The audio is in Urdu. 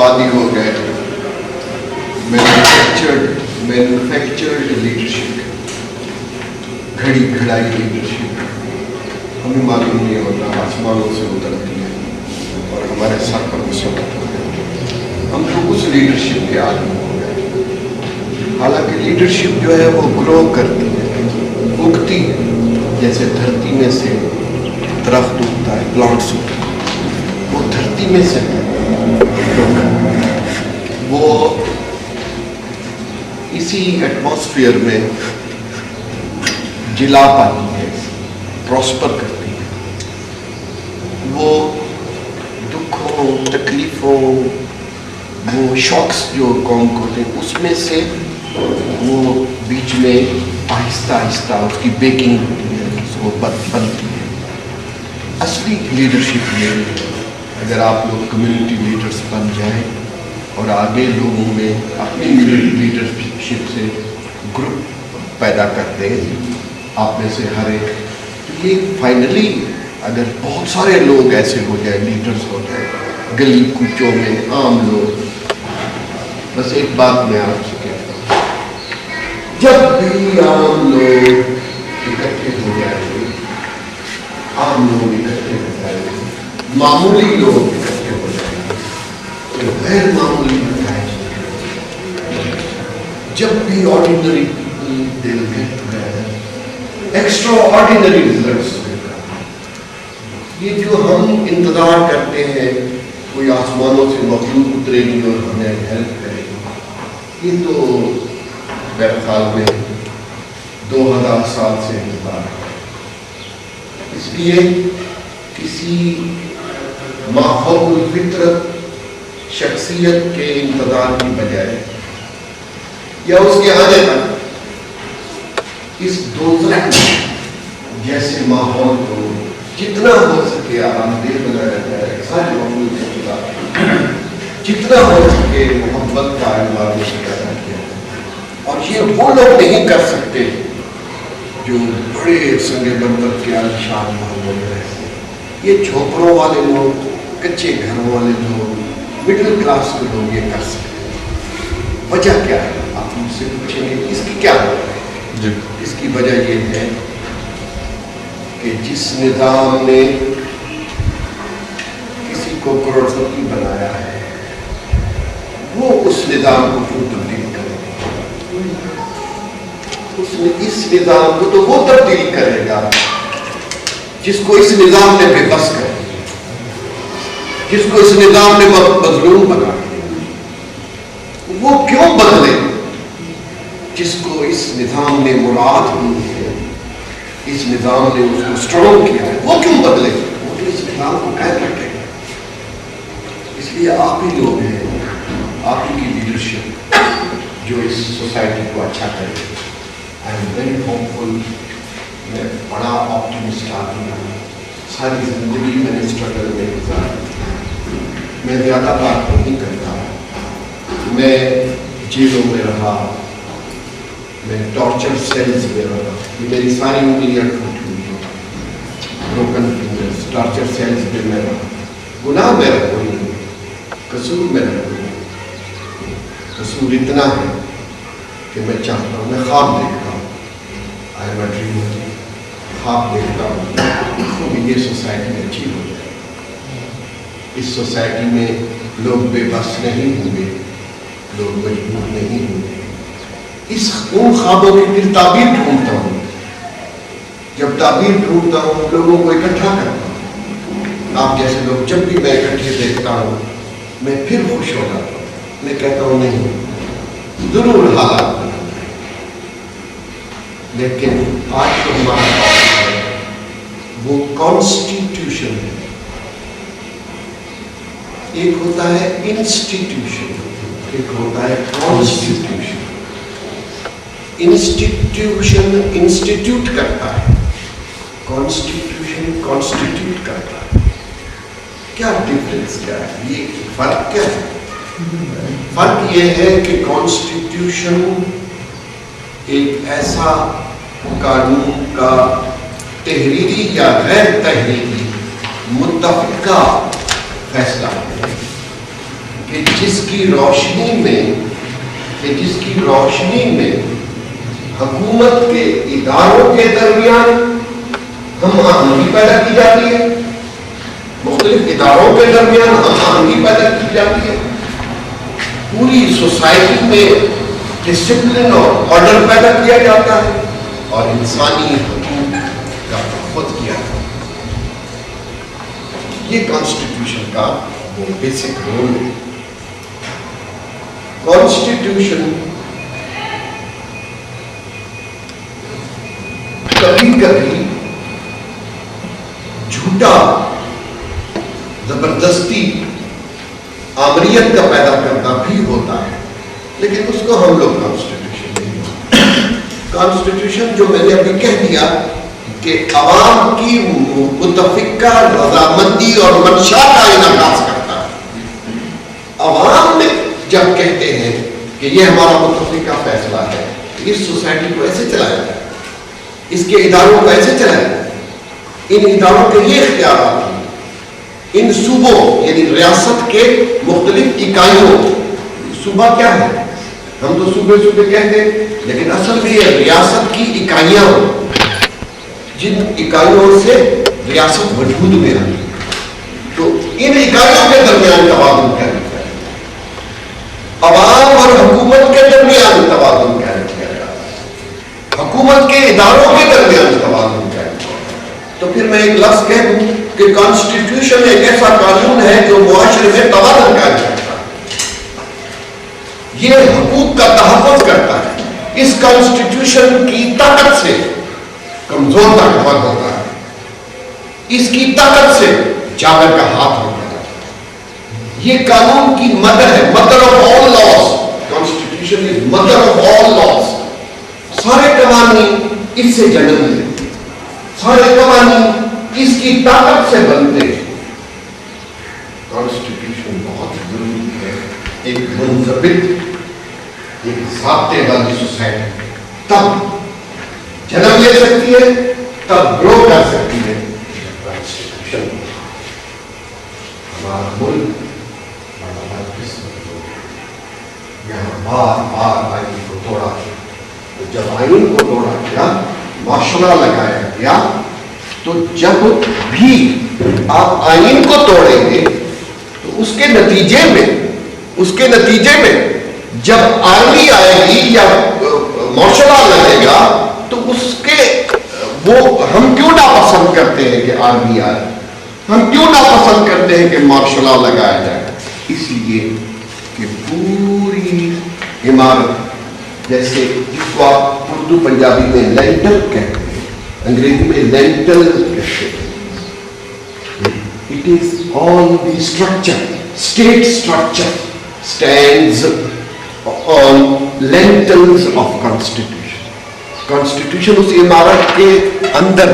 آبادی ہو گئے مینوفیکچرڈ لیڈرشپ، گھڑی گھڑائی لیڈرشپ، ہمیں معلوم نہیں ہوتا آسمانوں سے اترتی ہے اور ہمارے سر پر مسلط ہو گئے، ہم تو اس لیڈرشپ کے عادی ہو گئے۔ حالانکہ لیڈرشپ جو ہے وہ گرو کرتی ہے، اگتی ہے، جیسے دھرتی میں سے درخت اگتا ہے، پلانٹس اگتا ہے، وہ دھرتی میں سے وہ اسی ایٹماسفیئر میں جلا پاتی ہے، پراسپر کرتی ہے۔ وہ دکھوں، تکلیفوں، وہ شوکس جو قوم کو ہوتے ہیں، اس میں سے وہ بیچ میں آہستہ آہستہ اس کی بیکنگ ہوتی ہے، وہ بنتی ہے۔ اصلی لیڈرشپ میں اگر آپ لوگ کمیونٹی لیڈرز بن جائیں اور آگے لوگوں میں اپنی لیڈرشپ سے گروپ پیدا کر دیں، آپ میں سے ہر ایک، تو یہ فائنلی اگر بہت سارے لوگ ایسے ہو جائیں، لیڈرز ہو جائیں گلی کوچوں میں، عام لوگ، بس ایک بات میں آپ سے کہتا ہوں، جب بھی عام لوگ اکٹھے ہو جائیں گے، عام لوگ اکٹھے ہو جائیں گے، معمولی لوگ اکٹھے ہو جائیں گے، غیر معمولی بتائے، جب بھی آرڈینری پیپل دل get together, extraordinary results ہوگا۔ یہ جو ہم انتظار کرتے ہیں کوئی آسمانوں سے مخلوق اترے گی اور ہمیں ہیلپ کرے گی، یہ تو میرے خیال میں 2000 سال سے انتظار ہے۔ اس لیے کسی ماحول فطرت شخصیت کے انتظار کی بجائے یا اس کے آنے تک اس دوزخ جیسے ماحول کو جتنا ہو سکے آرام دہ بنایا جائے، سارے معمول کے خلاف جتنا ہو سکے محبت کا انوائرمنٹ پیدا کیا جائے۔ اور یہ وہ لوگ نہیں کر سکتے جو بڑے سنگ بندر کے عالیشان محلوں میں رہتے ہیں، یہ جھوپڑوں والے لوگ، کچے گھروں والے لوگ، مڈل کلاس کے لوگ یہ کر سکتے ہیں۔ وجہ کیا ہے؟ آپ مجھ سے پوچھیں گے اس کی کیا وجہ ہے؟ اس کی وجہ یہ ہے کہ جس نظام نے کسی کو کروڑپتی بنایا ہے، وہ اس نظام کو کیوں تبدیل کرے گا؟ اس نظام کو تو وہ تبدیل کرے گا جس کو اس نظام نے بے بس کر دیا، جس کو اس نظام نے مظلوم بنا دیا۔ وہ کیوں بدلے جس کو اس نظام نے مراد دی ہے، اس نظام نے اس کو اسٹرانگ کیا ہے، وہ کیوں بدلے؟ وہ تو اس نظام کو قائم رکھے گا۔ اس لیے آپ ہی لوگ ہیں، آپ ہی کی لیڈرشپ جو اس سوسائٹی کو اچھا کرے۔ آئی ایم ویری ہوپفل، میں بڑا آپٹیمسٹ آدمی ہوں، ساری زندگی میں نے اسٹرگل میں گزاری، میں زیادہ بات نہیں کرتا، میں جیلوں میں رہا، میں ٹارچر سیلز میں رہا، یہ میری ساری انگلیاں ٹوٹی ہوئی ہیں، بروکن فنگرز، ٹارچر سیلز میں میں رہا۔ گناہ میرا کوئی نہیں، قصور میرا کوئی نہیں، قصور اتنا ہے کہ میں چاہتا ہوں، میں خواب دیکھتا ہوں، آئی ایم اے ڈریمر، خواب دیکھتا ہوں کہ یہ سوسائٹی اچھی ہو جائے، اس سوسائٹی میں لوگ بے بس نہیں ہوں گے، لوگ مجبور نہیں ہوں گے۔ ان خوابوں کی پھر تعبیر ڈھونڈتا ہوں، جب تعبیر ڈھونڈتا ہوں لوگوں کو اکٹھا کرتا ہوں، آپ جیسے لوگ جب بھی میں اکٹھے دیکھتا ہوں میں پھر خوش ہو جاتا ہوں، میں کہتا ہوں نہیں ضرور حالات بدل جائیں، لیکن آج تو ہمارا پاس ہے وہ کانسٹیٹیوشن ہے، ایک ہوتا ہے انسٹیٹیوشن، ایک ہوتا ہے کانسٹیٹیوشن۔ انسٹیٹیوشن انسٹیٹیوٹ کرتا ہے، کانسٹیٹیوشن کانسٹیٹیوٹ کرتا ہے۔ کیا ڈفرنس کیا ہے؟ یہ فرق کیا ہے؟ فرق یہ ہے کہ کانسٹیٹیوشن ایک ایسا قانون کا تحریری یا غیر تحریری متفقہ فیصلہ ہے کہ جس کی روشنی میں حکومت کے اداروں کے درمیان ہم آہنگی پیدا کی جاتی ہے، مختلف اداروں کے درمیان ہم آہنگی پیدا کی جاتی ہے، پوری سوسائٹی میں ڈسپلن اور آرڈر پیدا کیا جاتا ہے، اور انسانی حقوق کا تحفظ کیا جاتا ہے۔ یہ کانسٹیٹیوشن کا وہ بیسک رول ہے۔ کانسٹیٹیوشن کبھی کبھی جھوٹا زبردستی آمریت کا پیدا کرنا بھی ہوتا ہے، لیکن اس کو ہم لوگ کانسٹیٹیوشن نہیں، کانسٹیٹیوشن جو میں نے ابھی کہہ دیا کہ عوام کی متفقہ رضامندی اور منشا کا انعکاس کرتا ہے۔ عوام میں جب کہتے ہیں کہ یہ ہمارا متفقہ فیصلہ ہے، اس سوسائٹی کو ایسے چلایا جائے، اس کے اداروں کو ایسے چلایا جائے، ان اداروں کے یہ اختیارات ہیں، ان صوبوں یعنی ریاست کے مختلف اکائیوں، صوبہ کیا ہے؟ ہم تو صوبے کہتے ہیں، لیکن اصل میں یہ ریاست کی اکائیاں، جن اکائیوں سے ریاست وجود میں آتی ہے، تو ان اکائیوں کے درمیان توازن قائم کیا جاتا ہے، عوام اور حکومت کے درمیان توازن قائم کیا جاتا ہے، حکومت کے اداروں کے درمیان توازن قائم کیا جاتا ہے۔ تو پھر میں ایک لفظ کہہ دوں کہ کانسٹیٹیوشن ایک ایسا قانون ہے جو معاشرے میں توازن قائم کرتا ہے، یہ حقوق کا تحفظ کرتا ہے۔ اس کانسٹیٹیوشن کی طاقت سے کمزور طاقتور ہوتا ہے، اس کی طاقت سے جابر کا ہاتھ ہوتا ہے۔ یہ قانون کی مدر ہے، mother of all laws, constitution is mother of all laws. سارے قوانین اس سے جنم لیتے، سارے قوانین اس کی طاقت سے بنتے ہیں۔ کانسٹیٹیوشن بہت ضروری ہے ایک منضبط، ایک ضابطے والی سوسائٹی تب جنم لے سکتی ہے، تب گرو کر سکتی ہے۔ کانسٹیٹیوشن ہمارا ملک بڑا قسمت ہو گیا، یہاں بار بار آئین کو توڑا، تو جب آئین کو توڑا گیا، معاشرہ لگایا گیا، تو جب بھی آپ آئین کو توڑیں گے تو اس کے نتیجے میں جب آرمی آئے گی یا معاشرہ لگے گا، تو اس کے وہ ہم کیوں ناپسند کرتے ہیں کہ آرمی آئے، ہم کیوں ناپسند کرتے ہیں کہ معاشرہ لگایا جائے؟ اس لیے کہ پوری عمارت، جیسے جس کو آپ اردو پنجابی میں لینٹل کہتے ہیں، انگریزی میں لینٹل کہتے ہیں، it is all the structure, state structure stands on lentils of constitution. constitution اس عمارت کے اندر